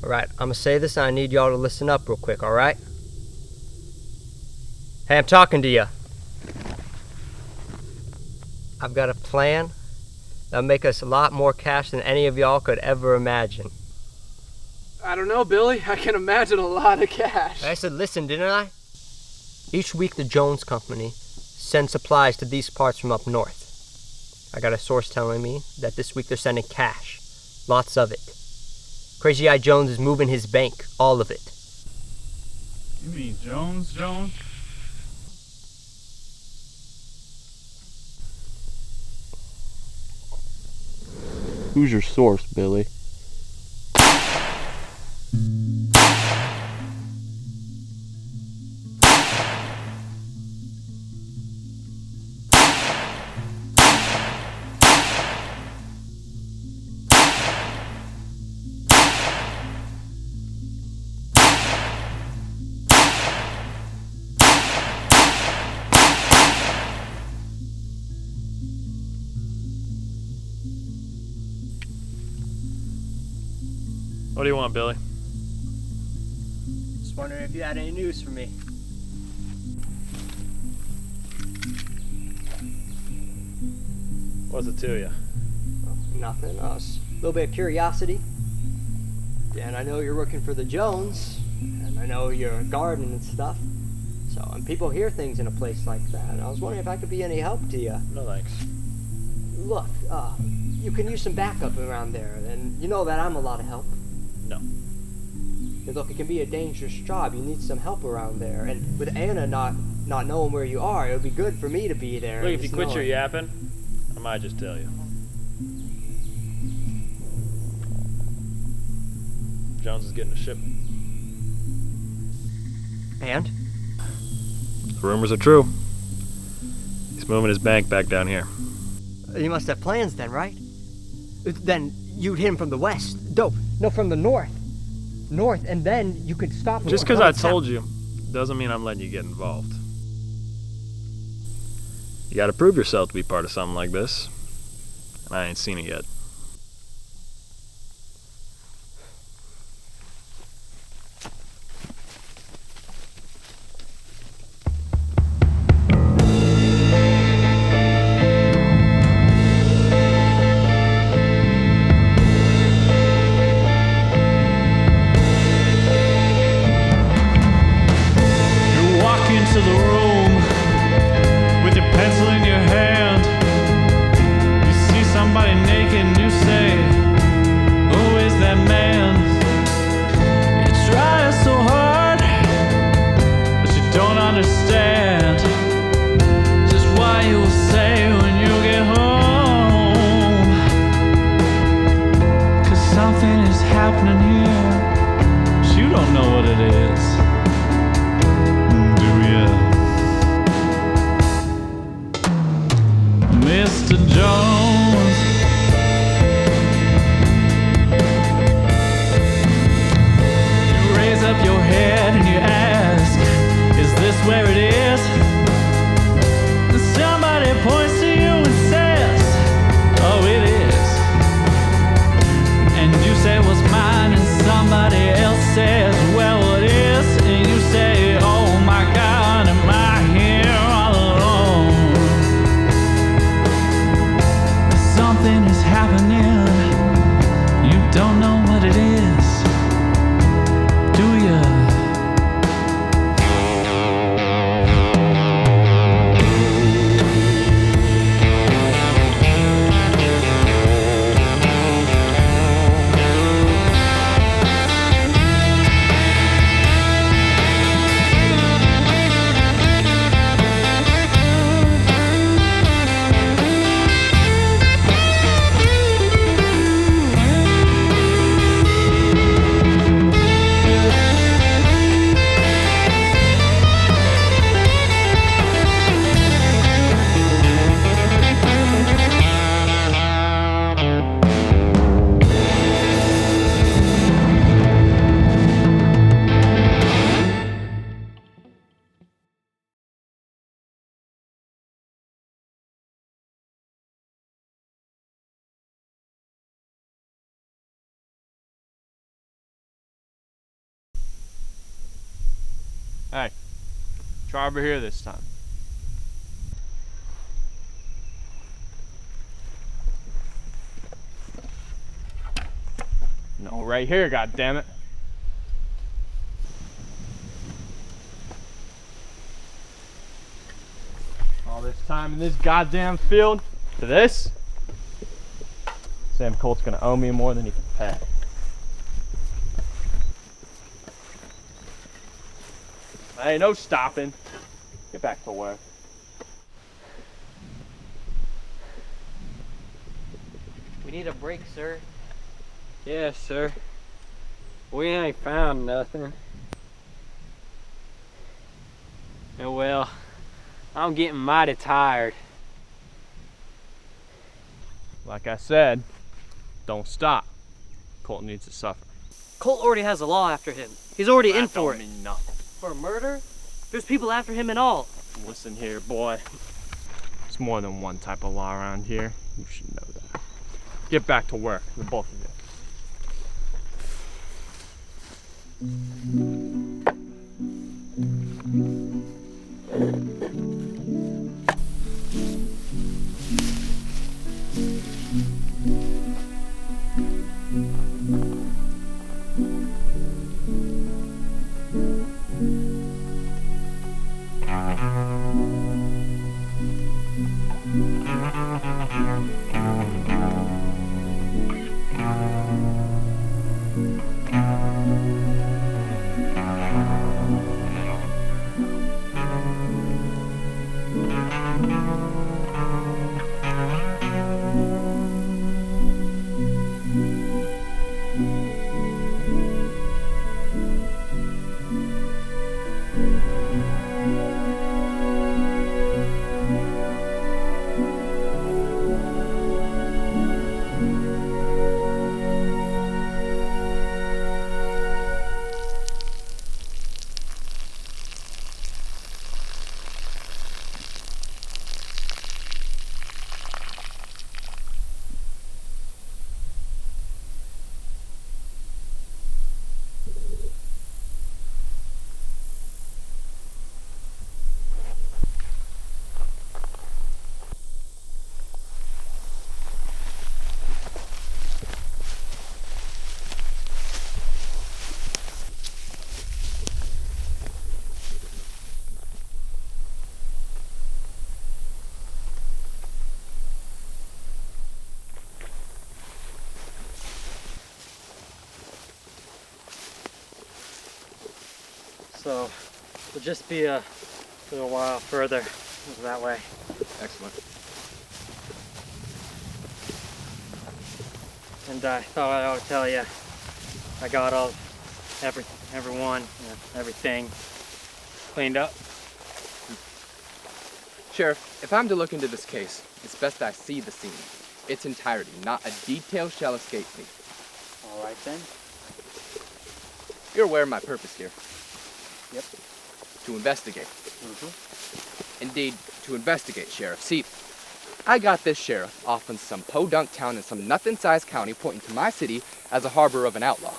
Alright, I'm gonna say this and I need y'all to listen up real quick, alright? Hey, I'm talking to you. I've got a plan that'll make us a lot more cash than any of y'all could ever imagine. I don't know, Billy. I can imagine a lot of cash. I said listen, didn't I? Each week the Jones Company sends supplies to these parts from up north. I got a source telling me that this week they're sending cash. Lots of it. Crazy Eye Jones is moving his bank, all of it. You mean Jones? Who's your source, Billy? What do you want, Billy? Just wondering if you had any news for me. What's it to you? Nothing. A little bit of curiosity. And I know you're working for the Jones, and I know you're gardening and stuff. So, and people hear things in a place like that. And I was wondering if I could be any help to you. No thanks. Look, you can use some backup around there, and you know that I'm a lot of help. No. Look, it can be a dangerous job. You need some help around there. And with Anna not knowing where you are, it would be good for me to be there. Look, if you quit your yapping, I might just tell you. Jones is getting a shipment. And? The rumors are true. He's moving his bank back down here. You must have plans then, right? Then you'd hit him from the west. No, from the north. North, and then you could stop him. Just because I told you doesn't mean I'm letting you get involved. You gotta prove yourself to be part of something like this. And I ain't seen it yet. To the room with your pencil in your hand. You see somebody naked and you say, who is that man? You try so hard, but you don't understand just why you will say when you get home. 'Cause something is happening here, but you don't know what it is. Mr. Jones, you raise up your head and you ask, is this where it is? And somebody points to you and says, oh, it is. And you say, what's mine? And somebody else says, well, it is. And you say, oh my God, am I here all alone? Something is happening. You don't know what it is, do ya? Hey, try over here this time. No, right here, goddammit. All this time in this goddamn field for this? Sam Colt's gonna owe me more than he can pay. Hey, no stopping. Get back to work. We need a break, sir. Yes, sir. We ain't found nothing. And well, I'm getting mighty tired. Like I said, don't stop. Colt needs to suffer. Colt already has a law after him. He's already in That for don't it. mean nothing. For a murder? There's people after him and all. Listen here, boy. There's more than one type of law around here. You should know that. Get back to work, the both of you. So, we'll just be a little while further that way. Excellent. And I thought I ought to tell you, I got everything cleaned up. Sheriff, if I'm to look into this case, it's best I see the scene. Its entirety, not a detail shall escape me. All right then. You're aware of my purpose here. Yep. To investigate. Indeed, to investigate, Sheriff. See, I got this sheriff off in some podunk town in some nothing-sized county pointing to my city as a harbor of an outlaw.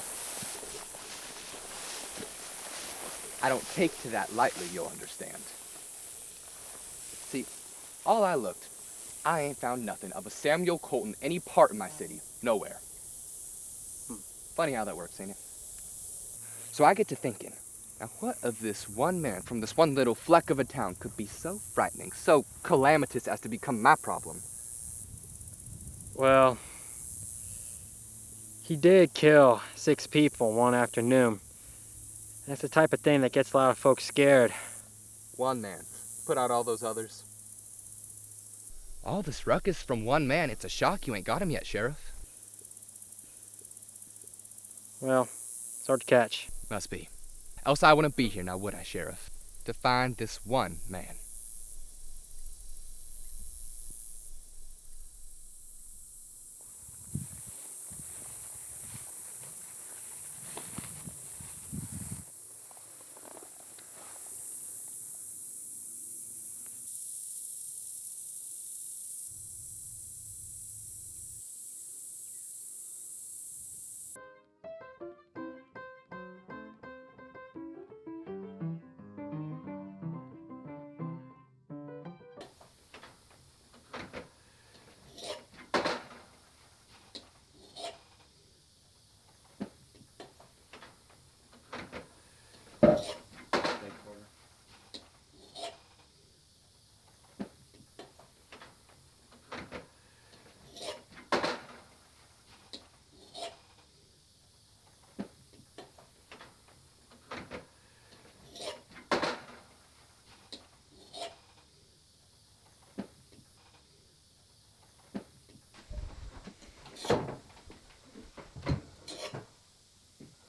I don't take to that lightly, you'll understand. See, all I looked, I ain't found nothing of a Samuel Colt in any part of my city. Nowhere. Funny how that works, ain't it? So I get to thinking, now what of this one man from this one little fleck of a town could be so frightening, so calamitous as to become my problem? Well, he did kill 6 people one afternoon. That's the type of thing that gets a lot of folks scared. One man. Put out all those others. All this ruckus from one man, it's a shock you ain't got him yet, Sheriff. Well, it's hard to catch. Must be. Else I wouldn't be here now, would I, Sheriff? To find this one man.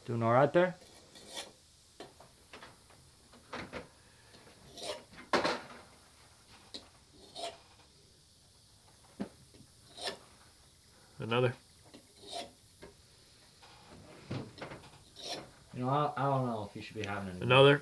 Doing all right there? Another. You know, I don't know if you should be having any. Another.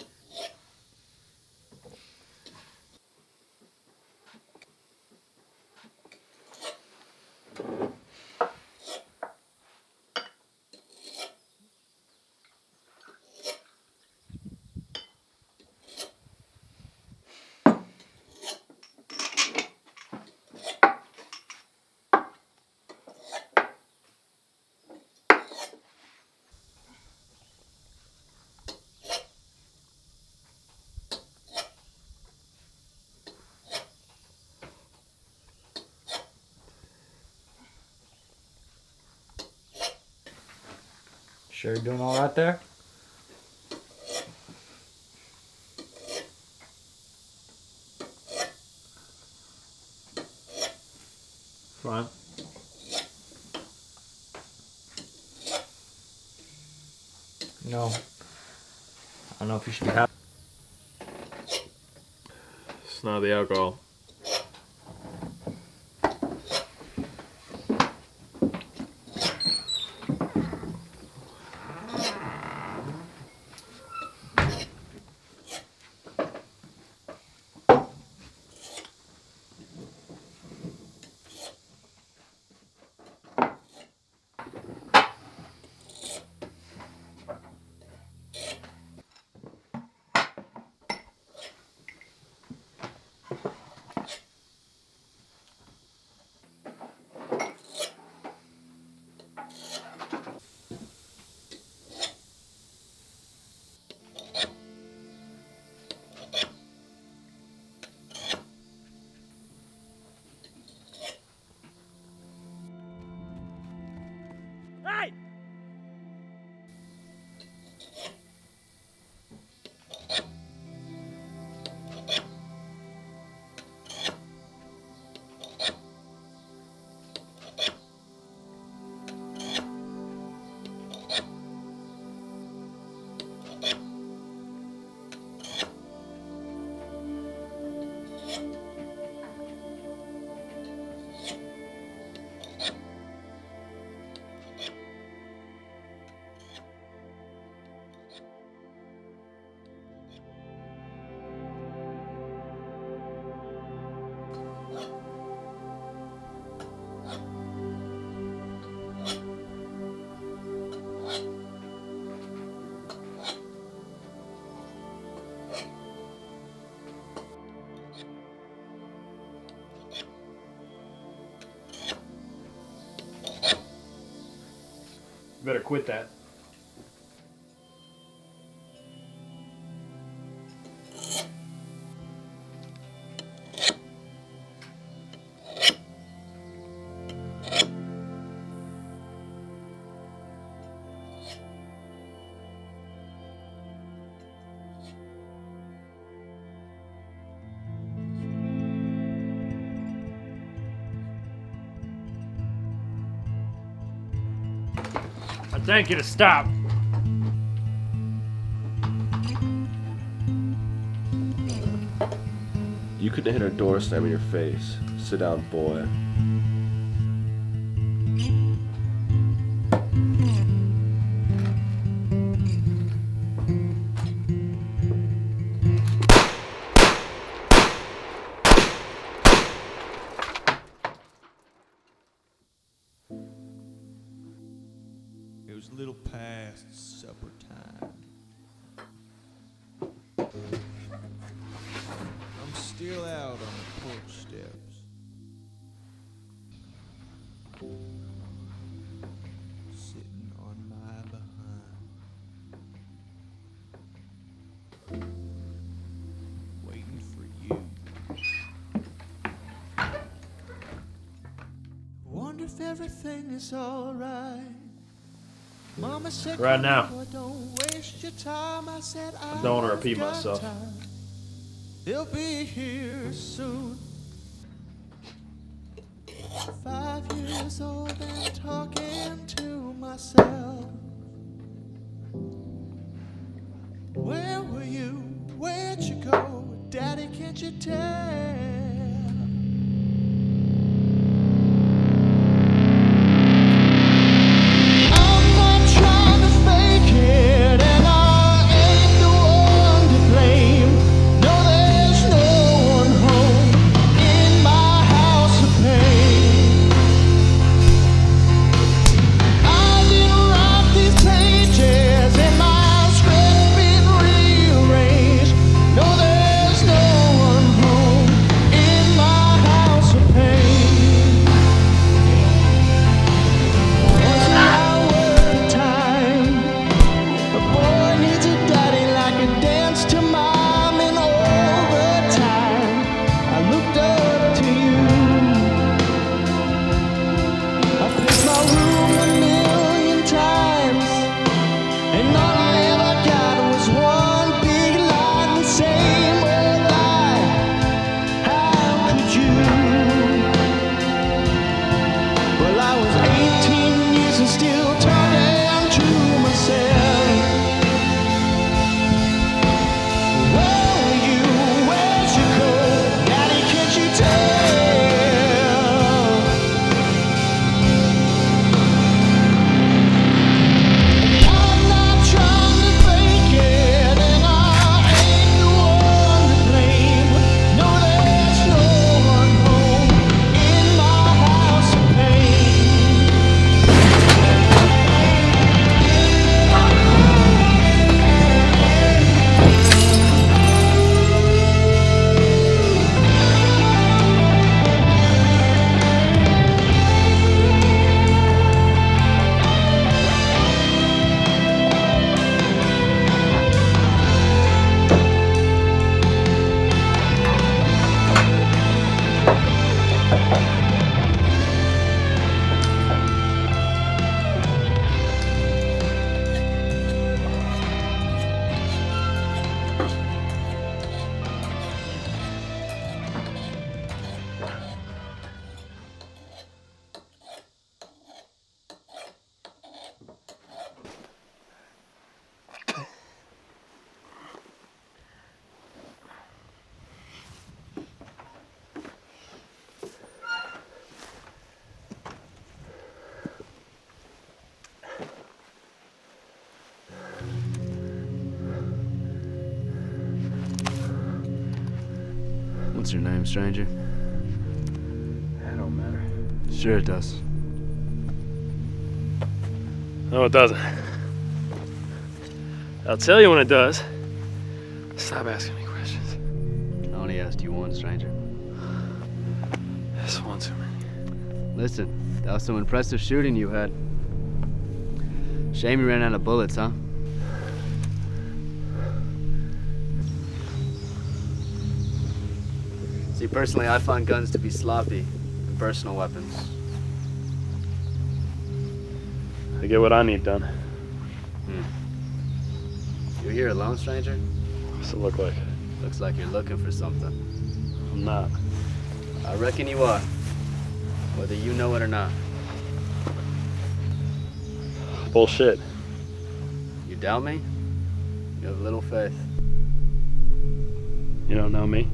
Sure you're doing all right there? Fine. No. I don't know if you should be having. It's not the alcohol. You better quit that. I thank you to stop. You couldn't hit our door slam in your face. Sit down, boy. It was a little past supper time. I'm still out on the porch steps. Sitting on my behind. Waiting for you. Wonder if everything is alright. Mama said, Right now. Don't waste your time. I said, I don't want to repeat myself. Time. They'll be here soon. 5 years old and talking to myself. can't you tell? I'm not trying to fake it, and I ain't the one to blame. No, there's no one home in my house of pain. I didn't write these pages, and my script been rearranged. No, there's no one home in my house of pain. Once an hour at a time, a boy needs a daddy like a dance to mom. And over time, I looked up to you. I paced my room a million times, and all I ever got was one big line, the same old lie. How could you? Well, I was 18 years and still talking to myself. Where were you? Where'd you go? Daddy, can't you tell? I'm not trying to fake it, and I ain't the one to blame. No, there's no one home in my house of pain. What's your name, stranger? That don't matter. Sure it does. No, it doesn't. I'll tell you when it does. Stop asking me questions. I only asked you one, stranger. That's one too many. Listen, that was some impressive shooting you had. Shame you ran out of bullets, huh? See, personally, I find guns to be sloppy, personal weapons. I get what I need done. You're here alone, stranger? What's it look like? Looks like you're looking for something. I'm not. I reckon you are, whether you know it or not. Bullshit. You doubt me? You have little faith. You don't know me?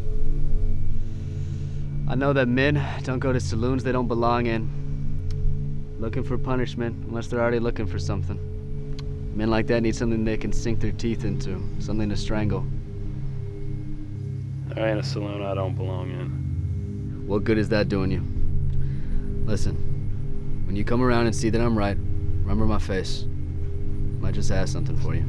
I know that men don't go to saloons they don't belong in, looking for punishment unless they're already looking for something. Men like that need something they can sink their teeth into, something to strangle. There ain't a saloon I don't belong in. What good is that doing you? Listen, when you come around and see that I'm right, remember my face. Might just have something for you.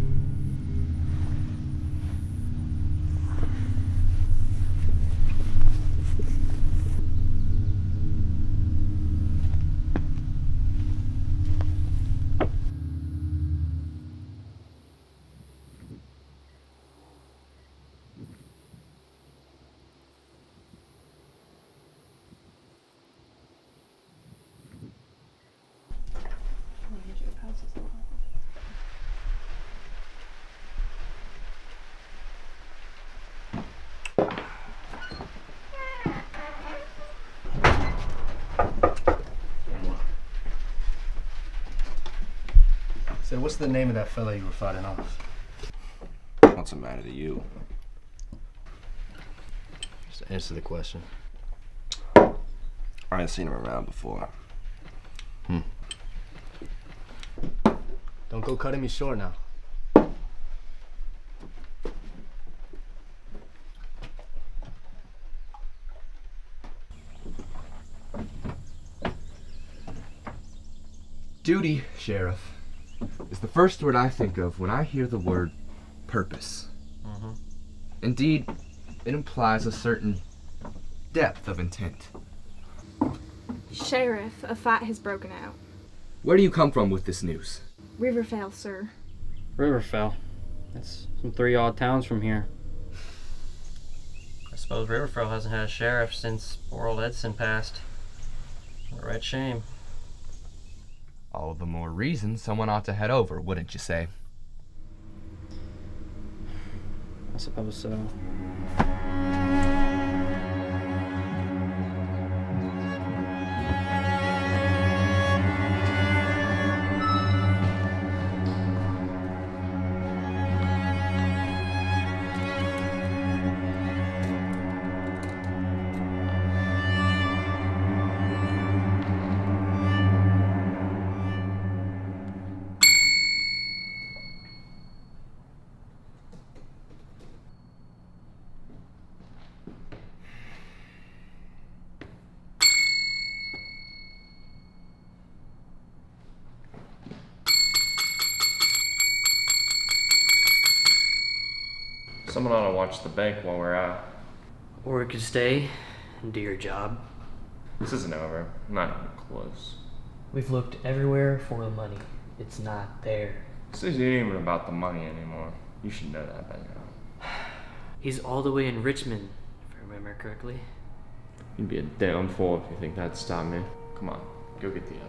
So what's the name of that fellow you were fighting off? What's the matter to you? Answer the question. I ain't seen him around before. Don't go cutting me short now. Duty, Sheriff, is the first word I think of when I hear the word purpose. Indeed, it implies a certain depth of intent. Sheriff, a fight has broken out. Where do you come from with this news? Riverfell, sir. Riverfell. That's some 3 odd towns from here. I suppose Riverfell hasn't had a sheriff since poor old Edson passed. A right shame. All the more reason someone ought to head over, wouldn't you say? I suppose so. Someone ought to watch the bank while we're out. Or we could stay and do your job. This isn't over. Not even close. We've looked everywhere for the money. It's not there. This isn't even about the money anymore. You should know that by now. He's all the way in Richmond, if I remember correctly. You'd be a damn fool if you think that'd stop me. Come on, go get the other.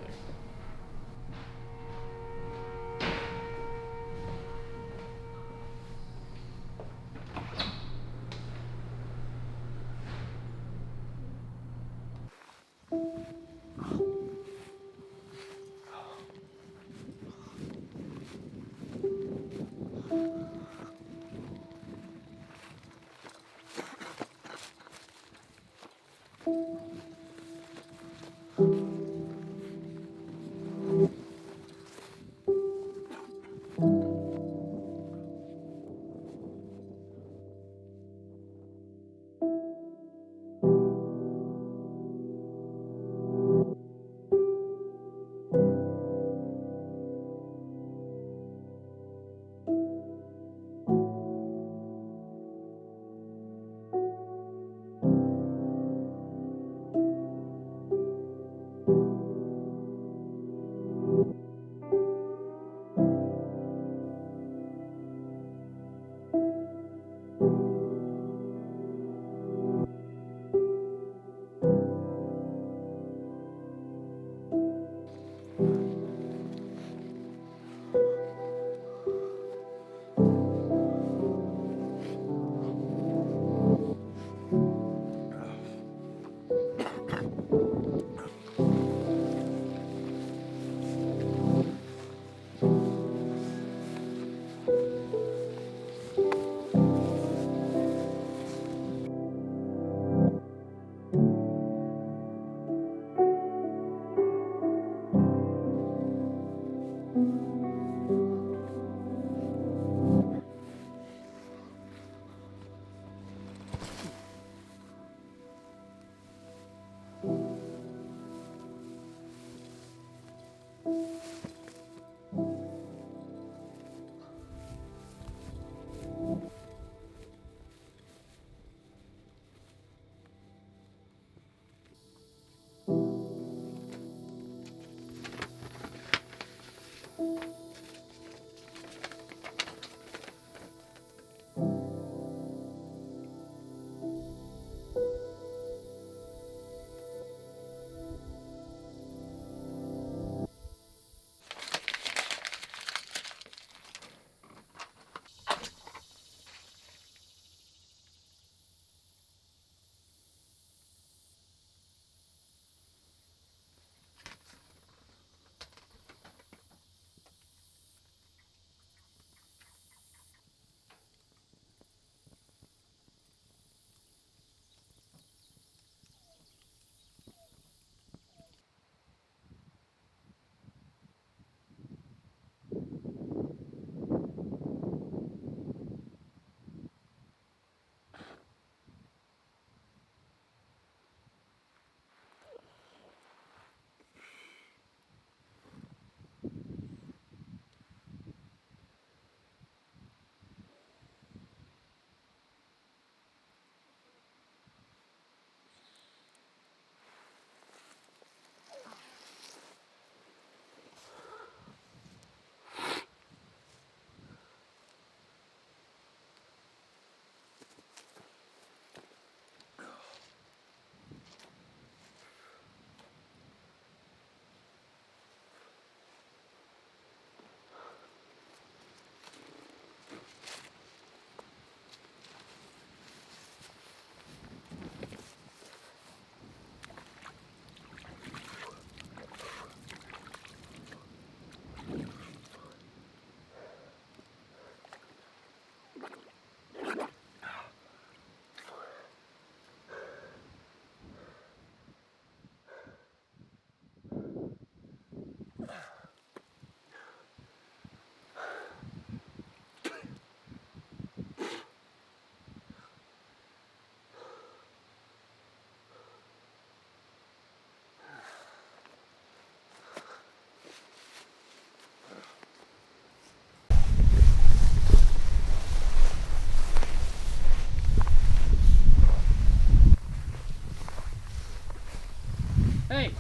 Hey!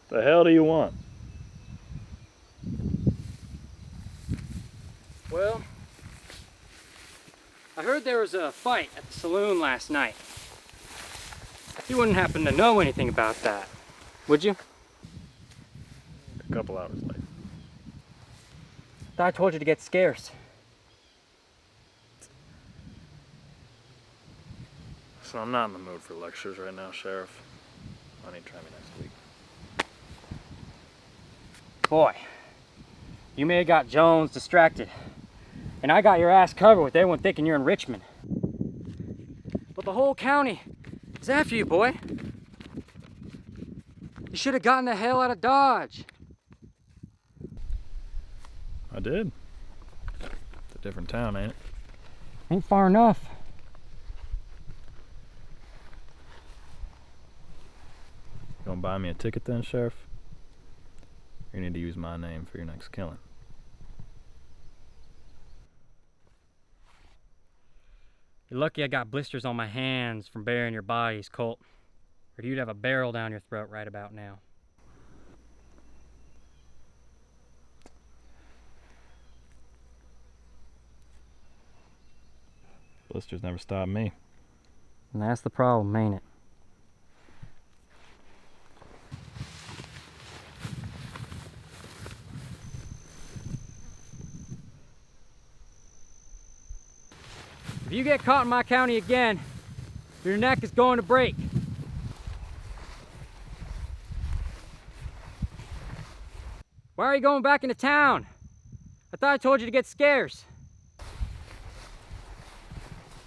The hell do you want? Well, I heard there was a fight at the saloon last night. You wouldn't happen to know anything about that, would you? A couple hours late. Thought I told you to get scarce. So I'm not in the mood for lectures right now, Sheriff. Why don't you try me next week? Boy, you may have got Jones distracted, and I got your ass covered with everyone thinking you're in Richmond. But the whole county is after you, boy. You should have gotten the hell out of Dodge. I did. It's a different town, ain't it? Ain't far enough. You gonna buy me a ticket then, Sheriff? You need to use my name for your next killing. You're lucky I got blisters on my hands from burying your bodies, Colt. Or you'd have a barrel down your throat right about now. Blisters never stopped me. And that's the problem, ain't it? If you get caught in my county again, your neck is going to break. Why are you going back into town? I thought I told you to get scarce.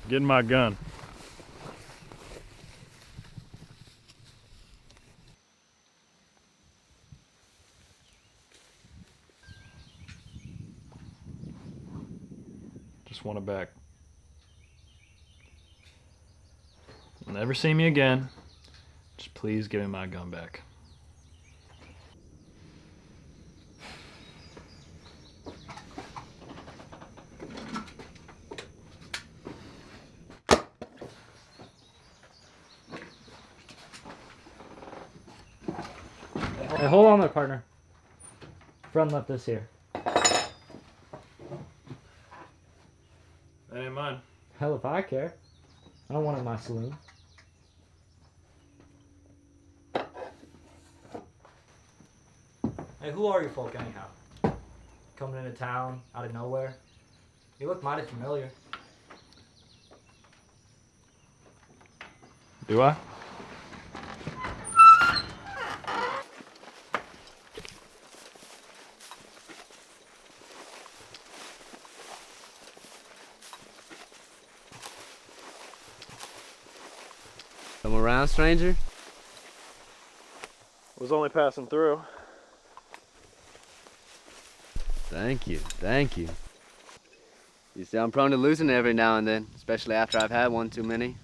Get my gun. Just want it back. You'll never see me again. Just please give me my gun back. Hey, hold on there, partner. Friend left this here. That ain't mine. Hell if I care. I don't want it in my saloon. Hey, who are you folk anyhow? Coming into town out of nowhere? You look mighty familiar. Do I? Come around, stranger? Was only passing through. Thank you, thank you. You see, I'm prone to losing every now and then, especially after I've had one too many.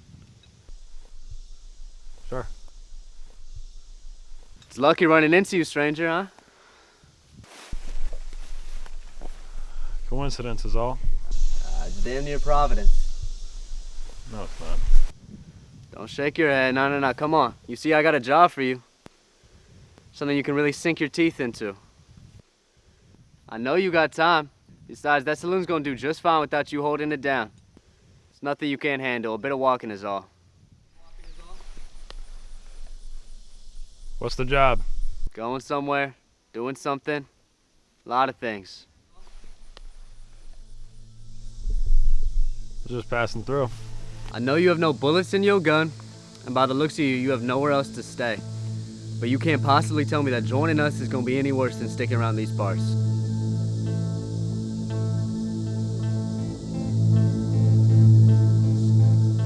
Sure. It's lucky running into you, stranger, huh? Coincidence is all. It's damn near Providence. No, it's not. Don't shake your head. No, come on. You see, I got a job for you. Something you can really sink your teeth into. I know you got time. Besides, that saloon's gonna do just fine without you holding it down. It's nothing you can't handle. A bit of walking is all. What's the job? Going somewhere, doing something. A lot of things. Just passing through. I know you have no bullets in your gun, and by the looks of you, you have nowhere else to stay. But you can't possibly tell me that joining us is gonna be any worse than sticking around these parts.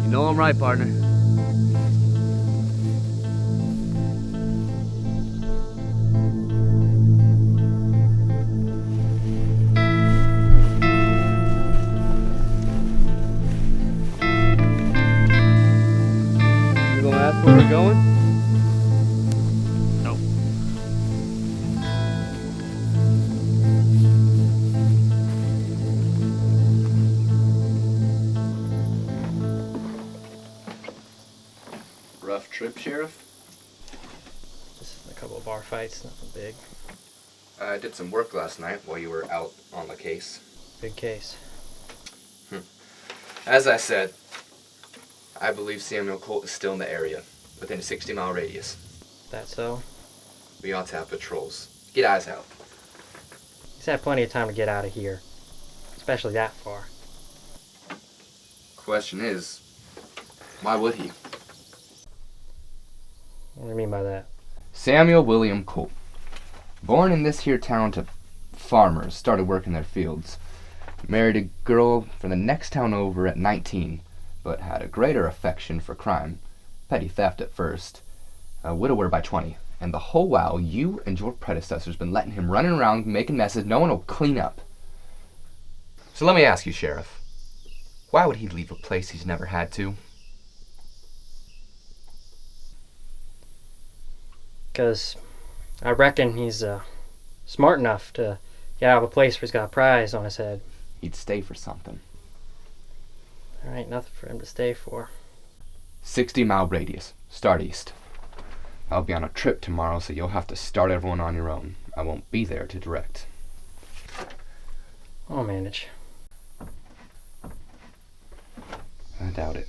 You know I'm right, partner. You gonna ask where we're going? No. fights, nothing big. I did some work last night while you were out on the case. Big case. As I said, I believe Samuel Colt is still in the area, within a 60-mile radius. That so? We ought to have patrols. Get eyes out. He's had plenty of time to get out of here, especially that far. Question is, why would he? What do you mean by that? Samuel William Colt. Born in this here town to farmers, started working their fields. Married a girl from the next town over at 19, but had a greater affection for crime. Petty theft at first. A widower by 20. And the whole while, you and your predecessors been letting him running around making messes no one will clean up. So let me ask you, Sheriff. Why would he leave a place he's never had to? Because I reckon he's smart enough to get out of a place where he's got a prize on his head. He'd stay for something. There ain't nothing for him to stay for. 60-mile radius. Start east. I'll be on a trip tomorrow, so you'll have to start everyone on your own. I won't be there to direct. I'll manage. I doubt it.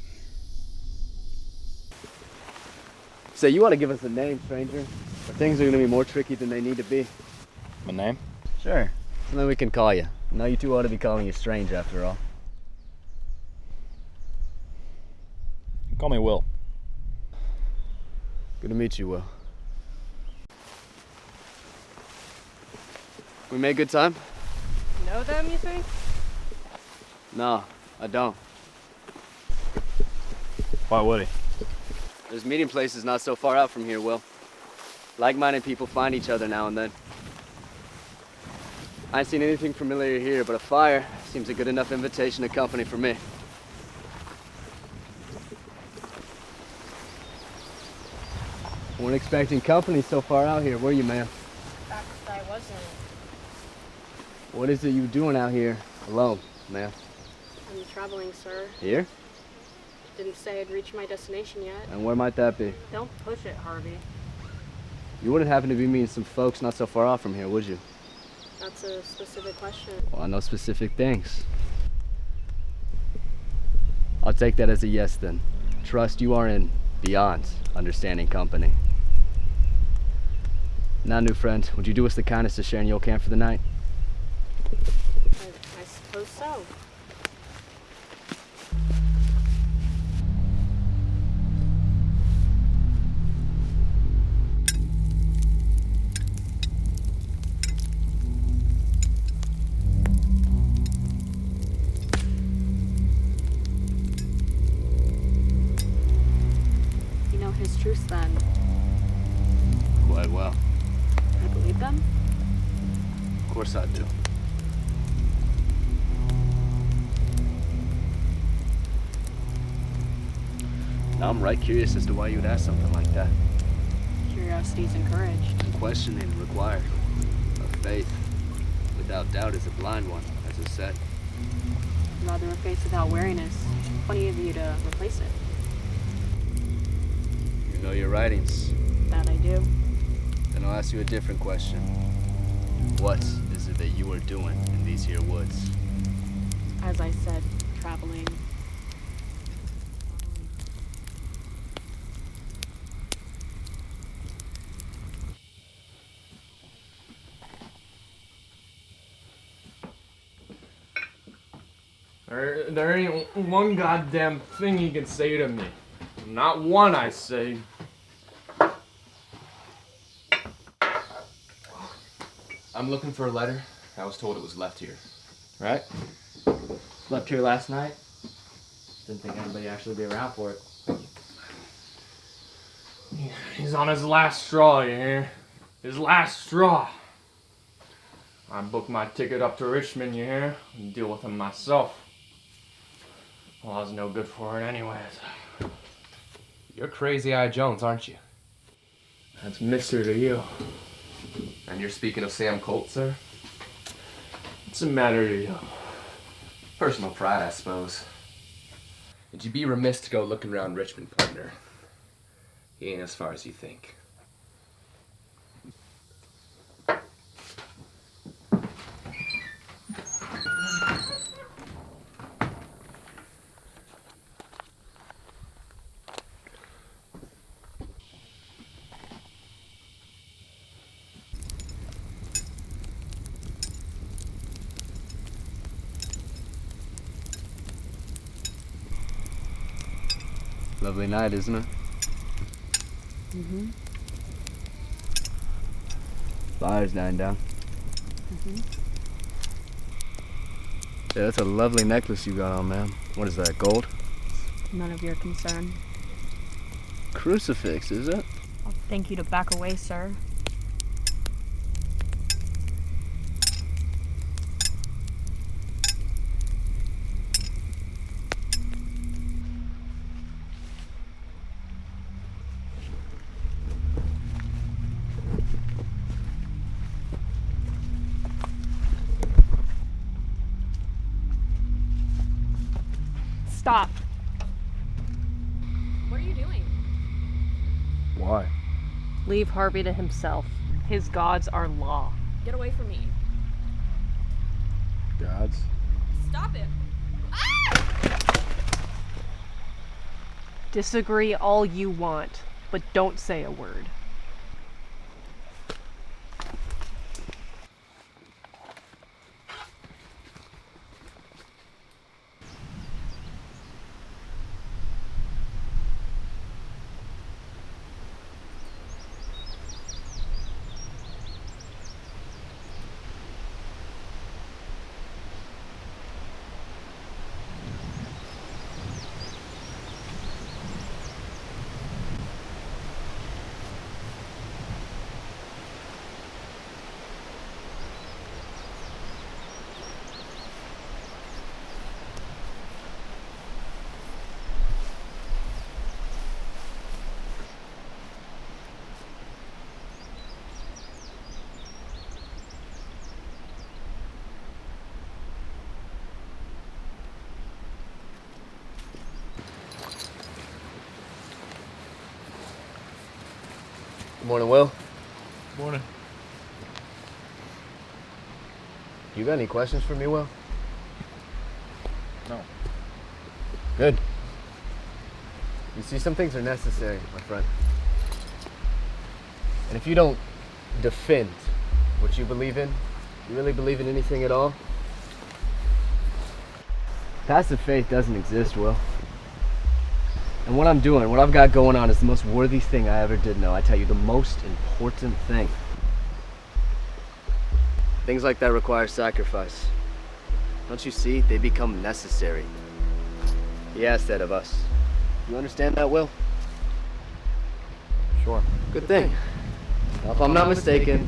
Say, you ought to give us a name, stranger. Or things are going to be more tricky than they need to be. My name? Sure. And then we can call you. No, you two ought to be calling you strange after all. Call me Will. Good to meet you, Will. We made good time? Know them, you think? No, I don't. Why would he? There's meeting places not so far out from here, Will. Like-minded people find each other now and then. I ain't seen anything familiar here, but a fire seems a good enough invitation to company for me. Weren't expecting company so far out here, were you, ma'am? I wasn't. What is it you doing out here alone, ma'am? I'm traveling, sir. Here? Didn't say I'd reached my destination yet. And where might that be? Don't push it, Harvey. You wouldn't happen to be meeting some folks not so far off from here, would you? That's a specific question. Well, I know specific things. I'll take that as a yes then. Trust you are in beyond understanding company. Now, new friend, would you do us the kindness of sharing your camp for the night? I suppose so. You know his truths then. Quite well. You believe them? Of course I do. Now I'm right curious as to why you would ask something like that. Curiosity's encouraged. And questioning required. A faith, without doubt, is a blind one, as is said. Rather a face without wariness. Plenty of you to replace it. You know your writings. That I do. Then I'll ask you a different question. What is it that you are doing in these here woods? As I said, traveling. There ain't one goddamn thing you can say to me. Not one, I say. I'm looking for a letter. I was told it was left here. Right? Left here last night. Didn't think anybody actually be around for it. He's on his last straw, you hear? His last straw. I booked my ticket up to Richmond, you hear? And deal with him myself. Well, I was no good for it anyways. You're Crazy Eye Jones, aren't you? That's Mister to you. And you're speaking of Sam Colt, sir? What's the matter to you? Personal pride, I suppose. Would you be remiss to go looking around Richmond, partner? He ain't as far as you think. Lovely night, isn't it? Mm-hmm. Fire's dying down. Mm-hmm. Yeah, that's a lovely necklace you got on, ma'am. What is that, gold? None of your concern. Crucifix, is it? I'll thank you to back away, sir. Stop. What are you doing? Why? Leave Harvey to himself. His gods are law. Get away from me. Gods? Stop it. Disagree all you want, but don't say a word. Good morning, Will. Morning. You got any questions for me, Will? No. Good. You see, some things are necessary, my friend. And if you don't defend what you believe in, you really believe in anything at all, passive faith doesn't exist, Will. And what I'm doing, what I've got going on is the most worthy thing I ever did know. I tell you, the most important thing. Things like that require sacrifice. Don't you see? They become necessary. He asked that of us. You understand that, Will? Sure. Good thing. Now, if I'm not mistaken,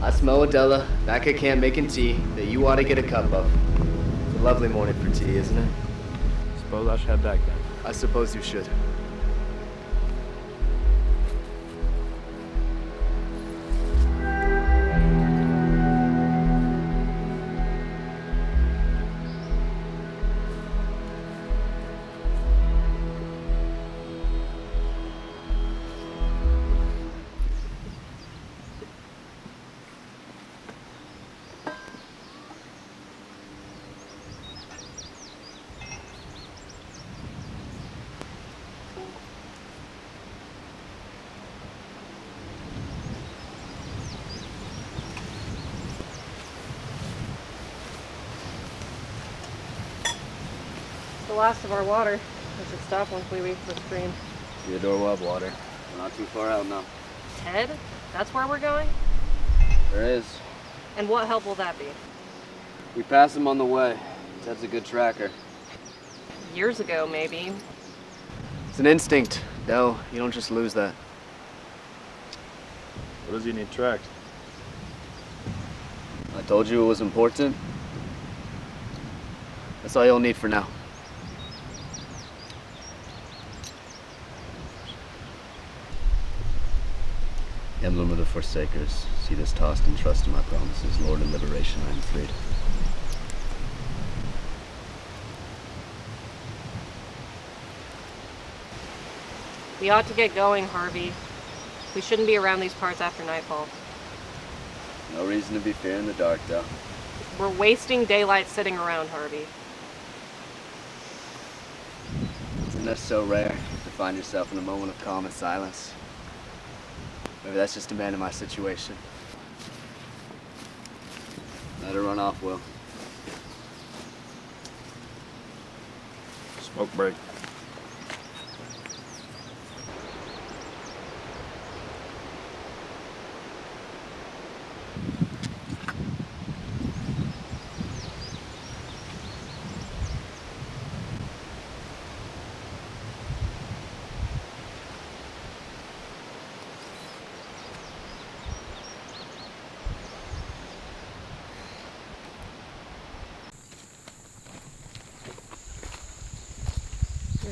I smell Adela back at camp making tea that you ought to get a cup of. It's a lovely morning for tea, isn't it? Suppose I should head back then. I suppose you should. The last of our water. We should stop once we reach the stream. Theodore will have water. We're not too far out now. Ted? That's where we're going? There is. And what help will that be? We pass him on the way. Ted's a good tracker. Years ago, maybe. It's an instinct. No, you don't just lose that. What does he need tracked? I told you it was important. That's all you'll need for now. Emblem of the Forsakers. See this tossed and trust in my promises. Lord of liberation, I am freed. We ought to get going, Harvey. We shouldn't be around these parts after nightfall. No reason to be fearing in the dark, though. We're wasting daylight sitting around, Harvey. Isn't that so rare to find yourself in a moment of calm and silence? Maybe that's just a man in my situation. Let her run off, Will. Smoke break.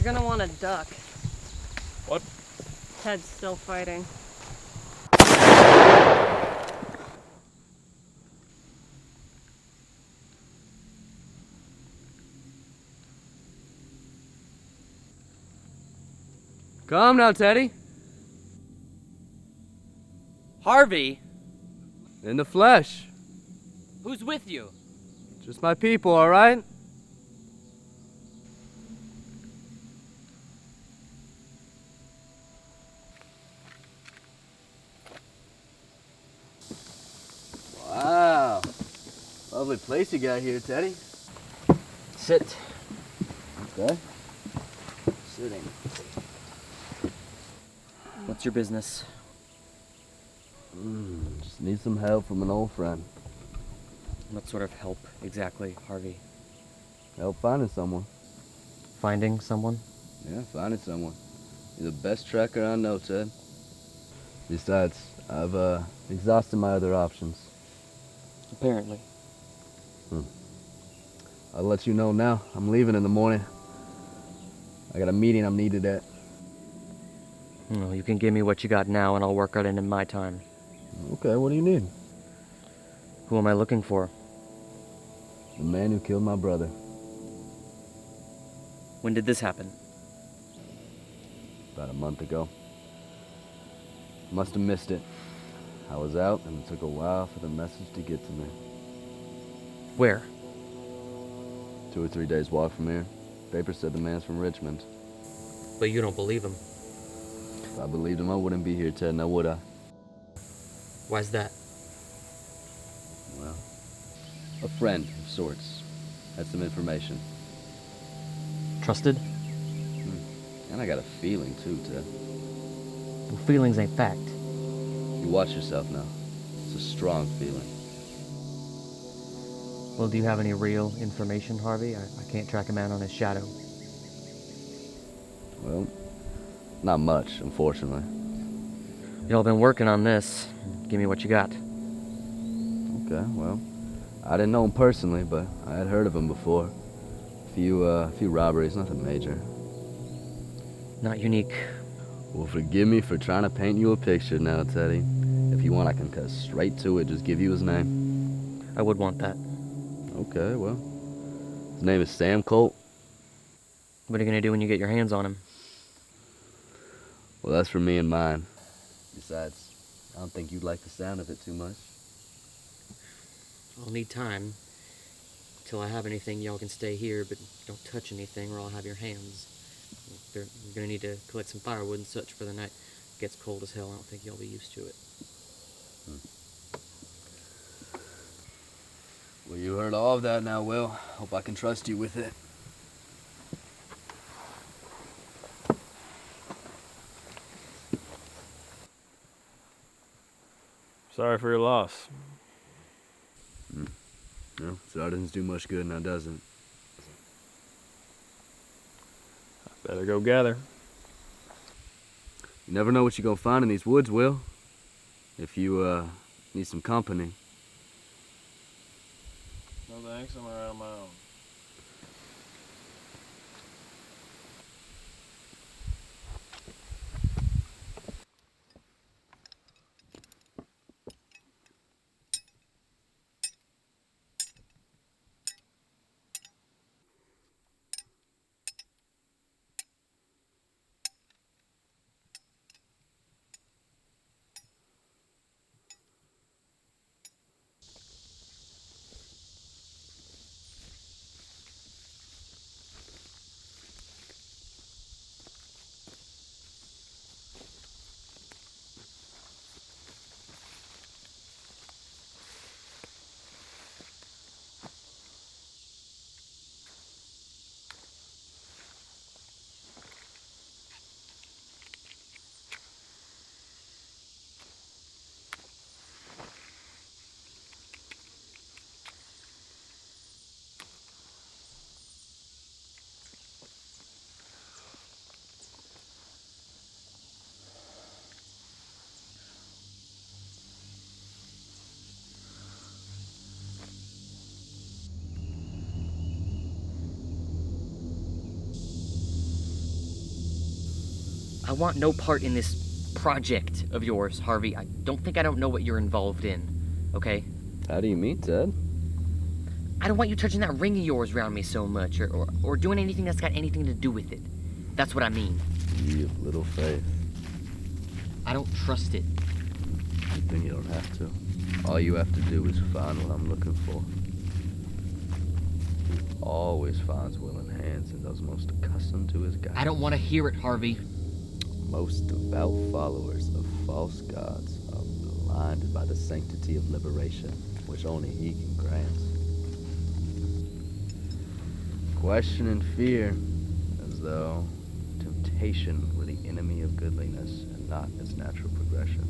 You're gonna want to duck. What? Ted's still fighting. Come now, Teddy. Harvey, In the flesh. who's with you? Just my people, all right? Wow. Lovely place you got here, Teddy. Sit. Okay. Sitting. What's your business? Just need some help from an old friend. What sort of help exactly, Harvey? Help finding someone. Finding someone? Yeah, finding someone. You're the best tracker I know, Ted. Besides, I've exhausted my other options. Apparently. I'll let you know now. I'm leaving in the morning. I got a meeting I'm needed at. Well, you can give me what you got now and I'll work it in my time. Okay, what do you need? Who am I looking for? The man who killed my brother. When did this happen? About a month ago. Must have missed it. I was out and it took a while for the message to get to me. Where? 2 or 3 days walk from here. Paper said the man's from Richmond. But you don't believe him. If I believed him, I wouldn't be here, Ted, now would I? Why's that? Well, a friend of sorts. Had some information. Trusted? And I got a feeling too, Ted. Well, feelings ain't fact. You watch yourself now. It's a strong feeling. Well, do you have any real information, Harvey? I can't track a man on his shadow. Well, not much, unfortunately. Y'all been working on this. Give me what you got. Okay, well, I didn't know him personally, but I had heard of him before. A few robberies, nothing major. Not unique. Well, forgive me for trying to paint you a picture now, Teddy. If you want, I can cut straight to it, just give you his name. I would want that. Okay, well, his name is Sam Colt. What are you gonna do when you get your hands on him? Well, that's for me and mine. Besides, I don't think you'd like the sound of it too much. I'll need time. Till I have anything, y'all can stay here, but don't touch anything or I'll have your hands. You're gonna need to collect some firewood and such for the night. It gets cold as hell, I don't think y'all be used to it. Well, you heard all of that now, Will. Hope I can trust you with it. Sorry for your loss. No, sorry doesn't do much good now, does it? Better go gather. You never know what you're gonna find in these woods, Will. If you, need some company. No thanks, I'm alright on my own. want no part in this project of yours, Harvey. I don't know what you're involved in, okay? How do you mean, Ted? I don't want you touching that ring of yours around me so much, or doing anything that's got anything to do with it. That's what I mean. You have little faith. I don't trust it. Then you don't have to. All you have to do is find what I'm looking for. He always finds willing hands and those most accustomed to his guidance. I don't want to hear it, Harvey. Most devout followers of false gods are blinded by the sanctity of liberation, which only he can grant. Question and fear, as though temptation were the enemy of goodliness and not its natural progression.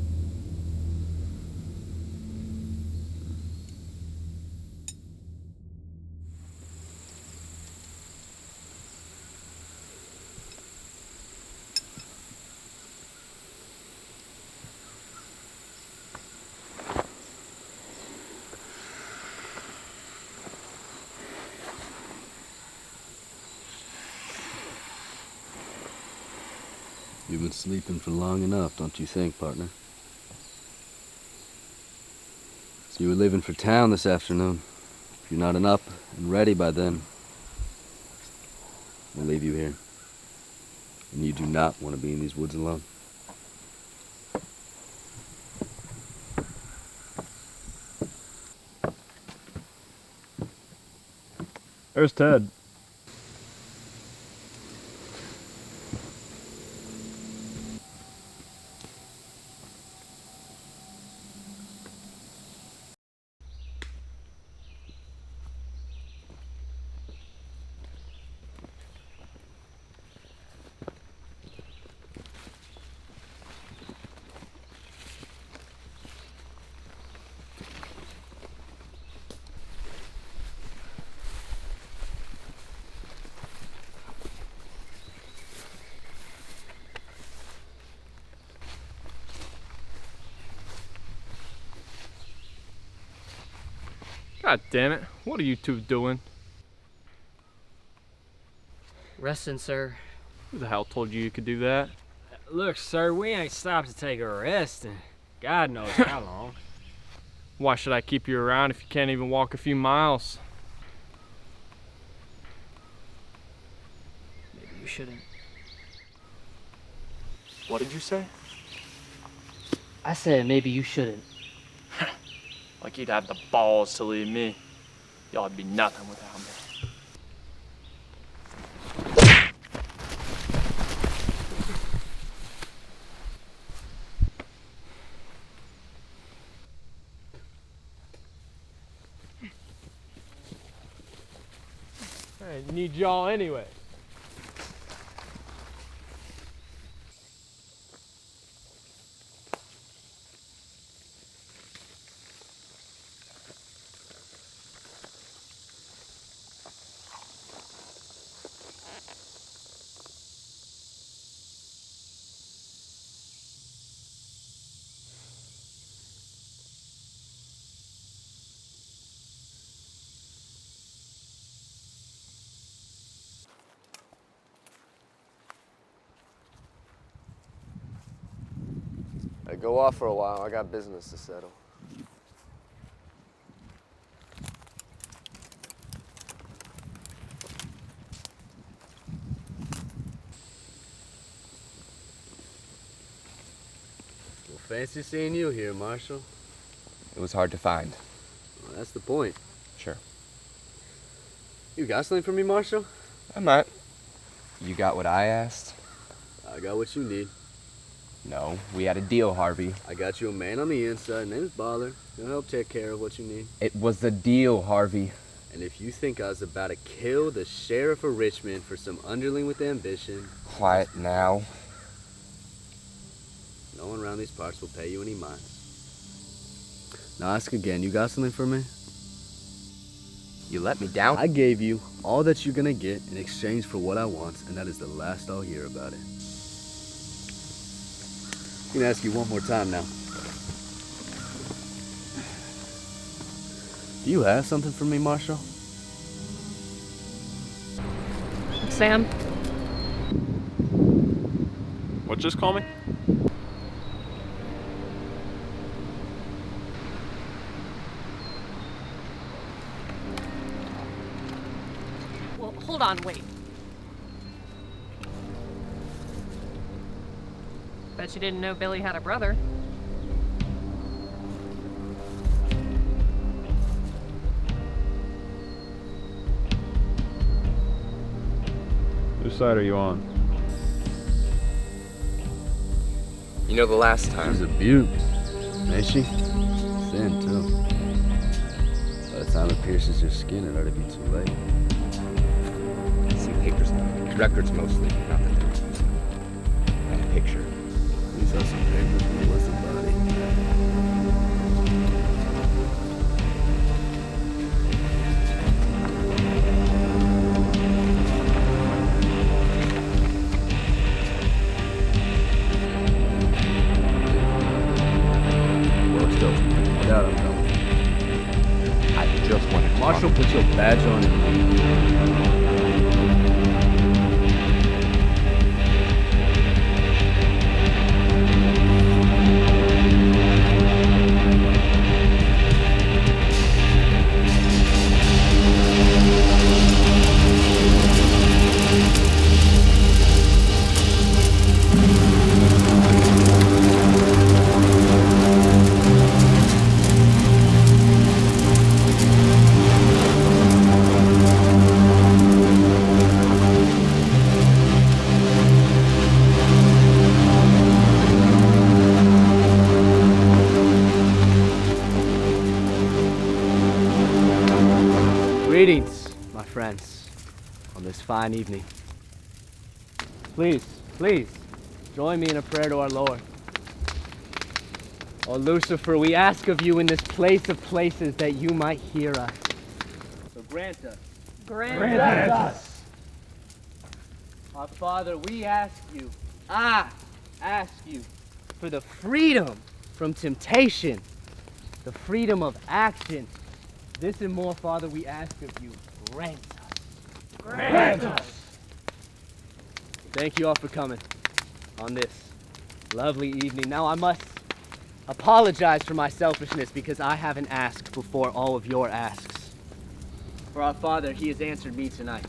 You've been sleeping for long enough, don't you think, partner? So you were leaving for town this afternoon. If you're not up and ready by then, we'll leave you here. And you do not want to be in these woods alone. There's Ted. God damn it. What are you two doing? Resting, sir. Who the hell told you could do that? Look, sir, we ain't stopped to take a rest in God knows how long. Why should I keep you around if you can't even walk a few miles? Maybe you shouldn't. What did you say? I said maybe you shouldn't. Like you'd have the balls to leave me. Y'all'd be nothing without me. I need y'all anyway. Hey, go off for a while. I got business to settle. Well, fancy seeing you here, Marshal. It was hard to find. Well, that's the point. Sure. You got something for me, Marshal? I might. You got what I asked? I got what you need. No, we had a deal, Harvey. I got you a man on the inside. Name's Baller. He'll help take care of what you need. It was a deal, Harvey. And if you think I was about to kill the sheriff of Richmond for some underling with ambition... Quiet now. No one around these parts will pay you any mind. Now ask again. You got something for me? You let me down? I gave you all that you're gonna get in exchange for what I want, and that is the last I'll hear about it. I'm gonna ask you one more time now. Do you have something for me, Marshal? Sam? What just call me? Well, hold on, wait. Bet you didn't know Billy had a brother. Whose side are you on? You know, the last time. She's a beaut, ain't she? Thin, too. By the time it pierces your skin, it ought to be too late. Some papers now. Records mostly, not that they're using. And a picture. These are some papers, but what's the body? Doubt I'm done. I just wanted to Marshal, put your badge on it. Greetings, my friends, on this fine evening. Please, join me in a prayer to our Lord. O Lucifer, we ask of you in this place of places that you might hear us. So grant us. Grant us. Our Father, we ask you, I ask you, for the freedom from temptation, the freedom of action. This and more, Father, we ask of you. Grant us. Grant us. Thank you all for coming on this lovely evening. Now I must apologize for my selfishness because I haven't asked before all of your asks. For our Father, he has answered me tonight.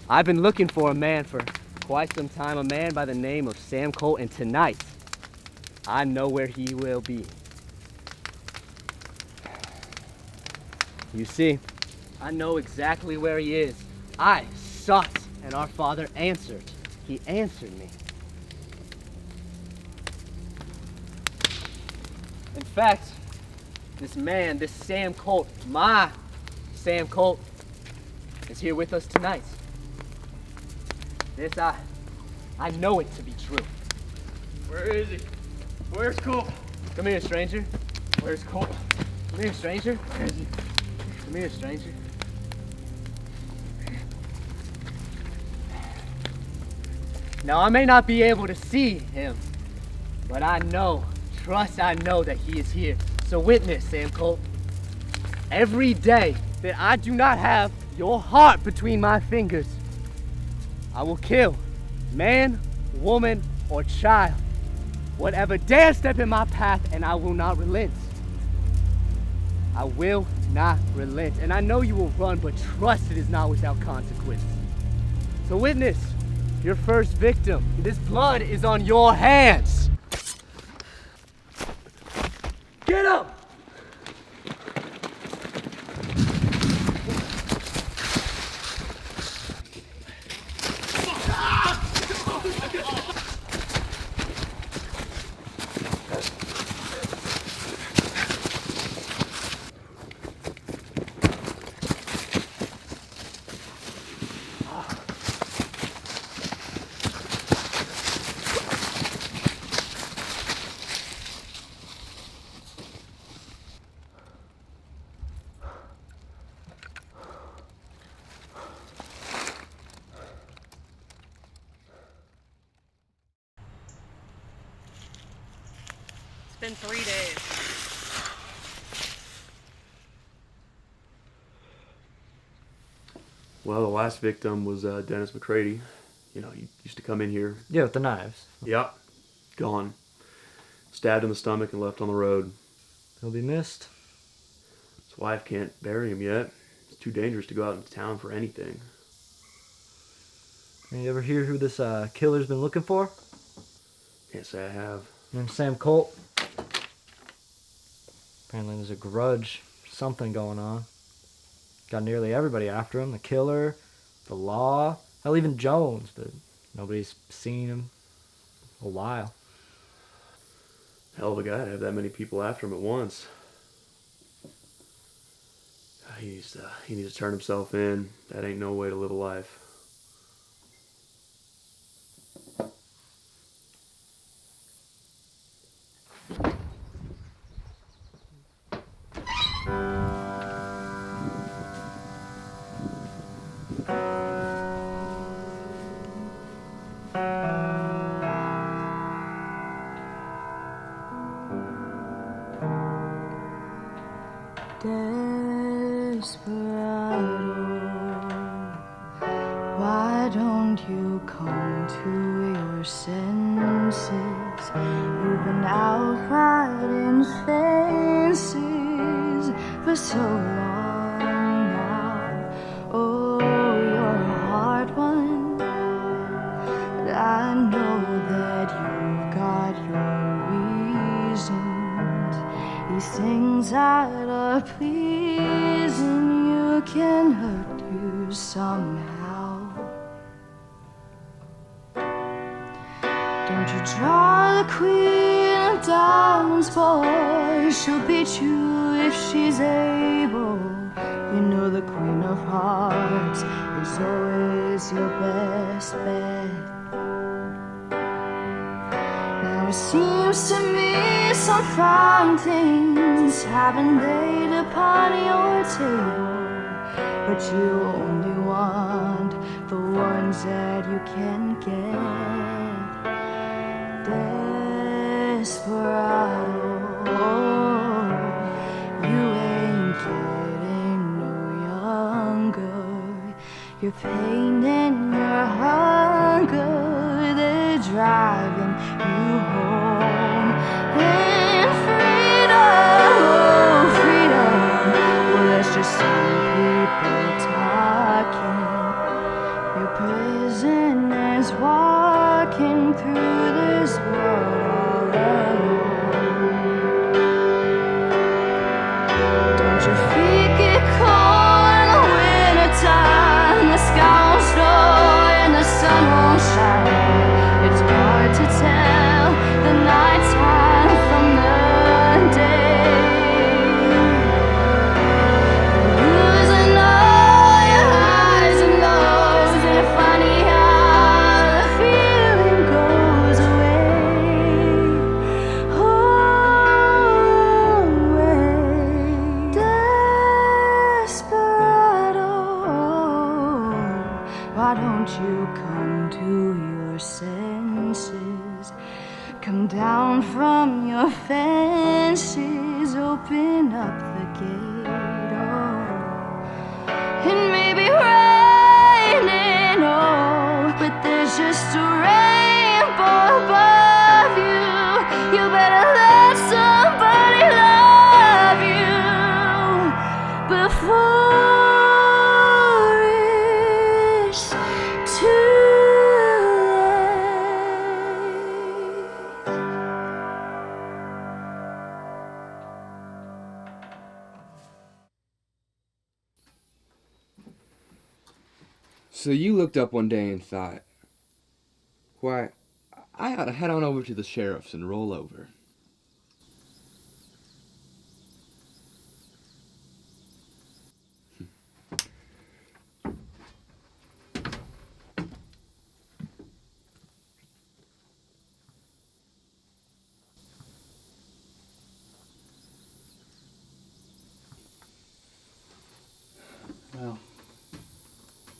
I've been looking for a man for quite some time, a man by the name of Sam Colt, and tonight I know where he will be. You see, I know exactly where he is. I sought, and our Father answered. He answered me. In fact, this man, this Sam Colt, my Sam Colt, is here with us tonight. This, I know it to be true. Where is he? Where's Colt? Come here, stranger. Where's Colt? Come here, stranger. Where is he? Come here, stranger. Now, I may not be able to see him, but I know, I know that he is here. So witness, Sam Colt, every day that I do not have your heart between my fingers, I will kill man, woman, or child, whatever dare step in my path, and I will not relent. I will not relent. And I know you will run, but trust it is not without consequence. So witness, your first victim. This blood is on your hands. Get up! It's been 3 days. Well, the last victim was Dennis McCready. You know, he used to come in here. Yeah, with the knives. Yep. Gone. Stabbed in the stomach and left on the road. He'll be missed. His wife can't bury him yet. It's too dangerous to go out into town for anything. You ever hear who this killer's been looking for? Can't say I have. Named Sam Colt. Apparently there's a grudge, something going on. Got nearly everybody after him. The killer, the law, hell, even Jones, but nobody's seen him in a while. Hell of a guy to have that many people after him at once. He needs to turn himself in. That ain't no way to live a life. Desperado, why don't you come to your senses? You've been out riding fences for so long now. Oh, you're a hard one, but I know that you've got your reasons. These things that are pleasing you can hurt you somehow. Don't you draw the queen of diamonds, boy. She'll beat you if she's able. You know the queen of hearts is always your best bet. Now it seems to me some fine things haven't laid upon your table, but you only want the ones that you can get. Desperado, you ain't getting no younger. Your pain and your hunger, they're driving you home. And freedom, oh freedom, well that's just some people talking. Your prison is walking through this world all alone. Don't your feet get cold in the wintertime? The sky won't snow and the sun won't shine. It's hard to tell the nighttime from the day. Losing all your highs and lows, and funny how the feeling goes away. Away. Desperado, why don't you come to your senses? Come down from your fences, open up the gate. Oh, it may be raining, oh, but there's just a rainbow above you. You better let somebody love you before it's too So you looked up one day and thought, why, I ought to head on over to the sheriff's and roll over.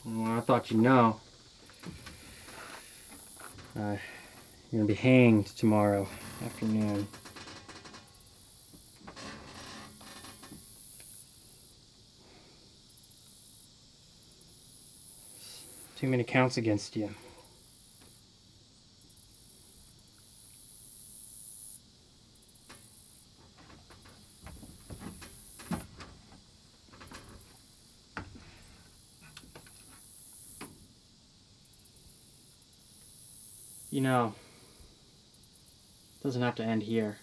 Well, I thought you'd know. You're gonna be hanged tomorrow afternoon. Too many counts against you. You know, it doesn't have to end here.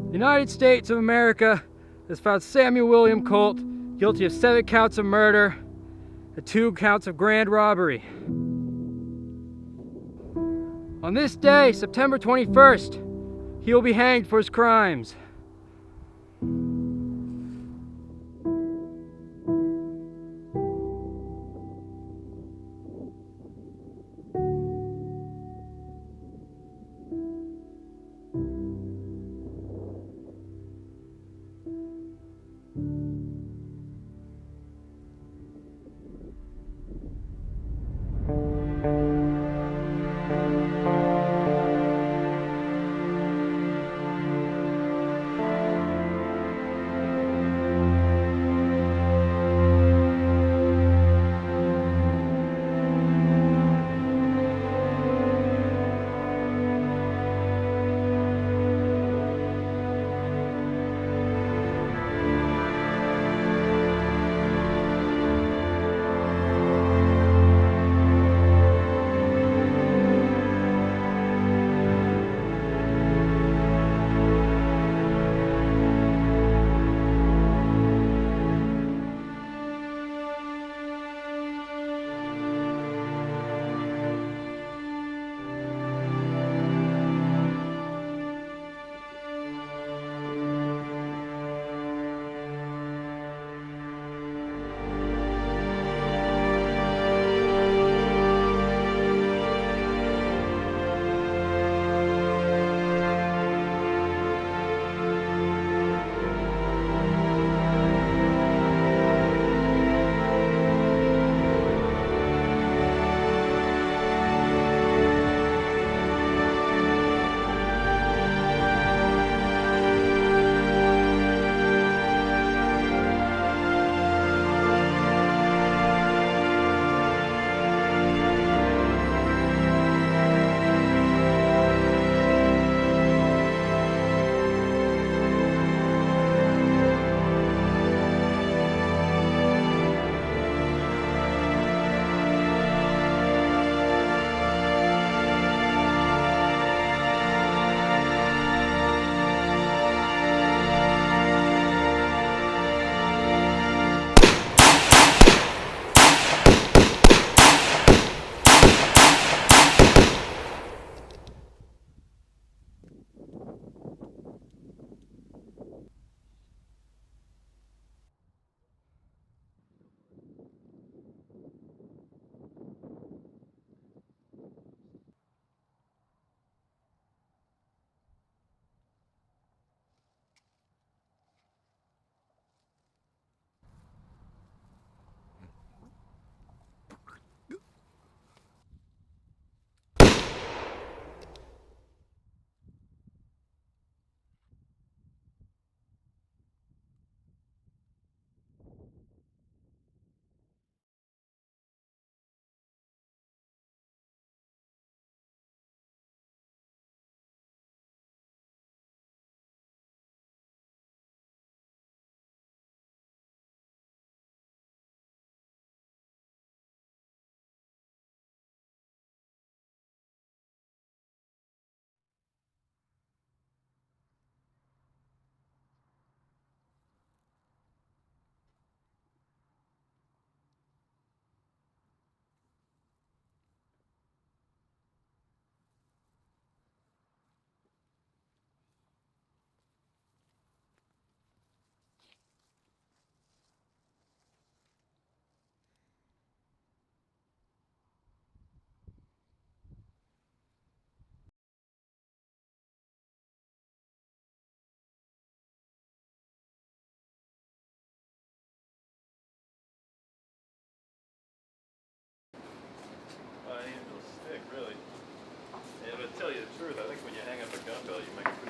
The United States of America has found Samuel William Colt guilty of 7 counts of murder and 2 counts of grand robbery. On this day, September 21st, he will be hanged for his crimes.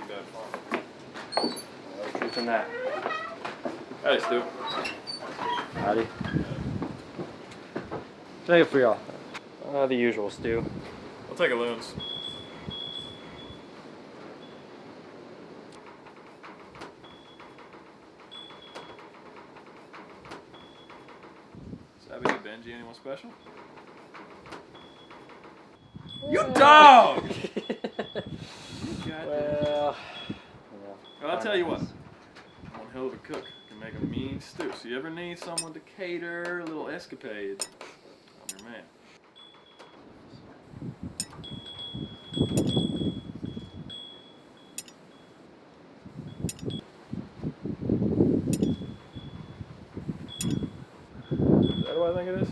bad farm. No truth in that. Howdy, Stu. Howdy. Take it for y'all. The usual, Stu. I'll take a loons. Savvy Benji, anyone special? You dog! Well, I'll tell you what. One hell of a cook can make a mean stew. So you ever need someone to cater a little escapade? I'm your man. Is that what I think it is?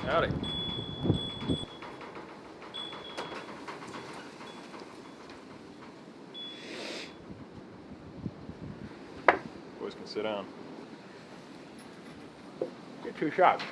Howdy. Boys can sit down. Get 2 shots.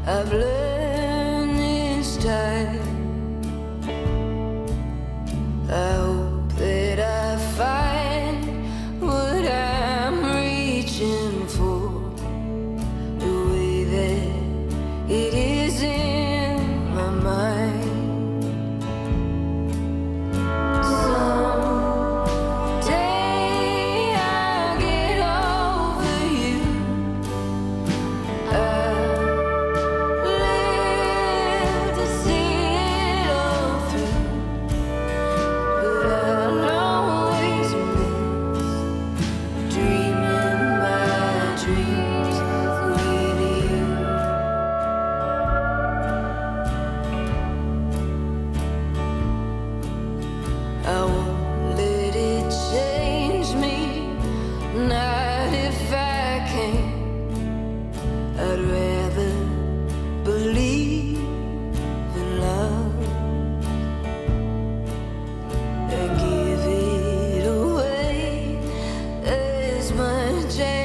I've learned this time. I hope that I find what I'm reaching for, the way that it is in my mind. Someday I'll get over you. I won't let it change me, not if I can. I'd rather believe in love and give it away as much as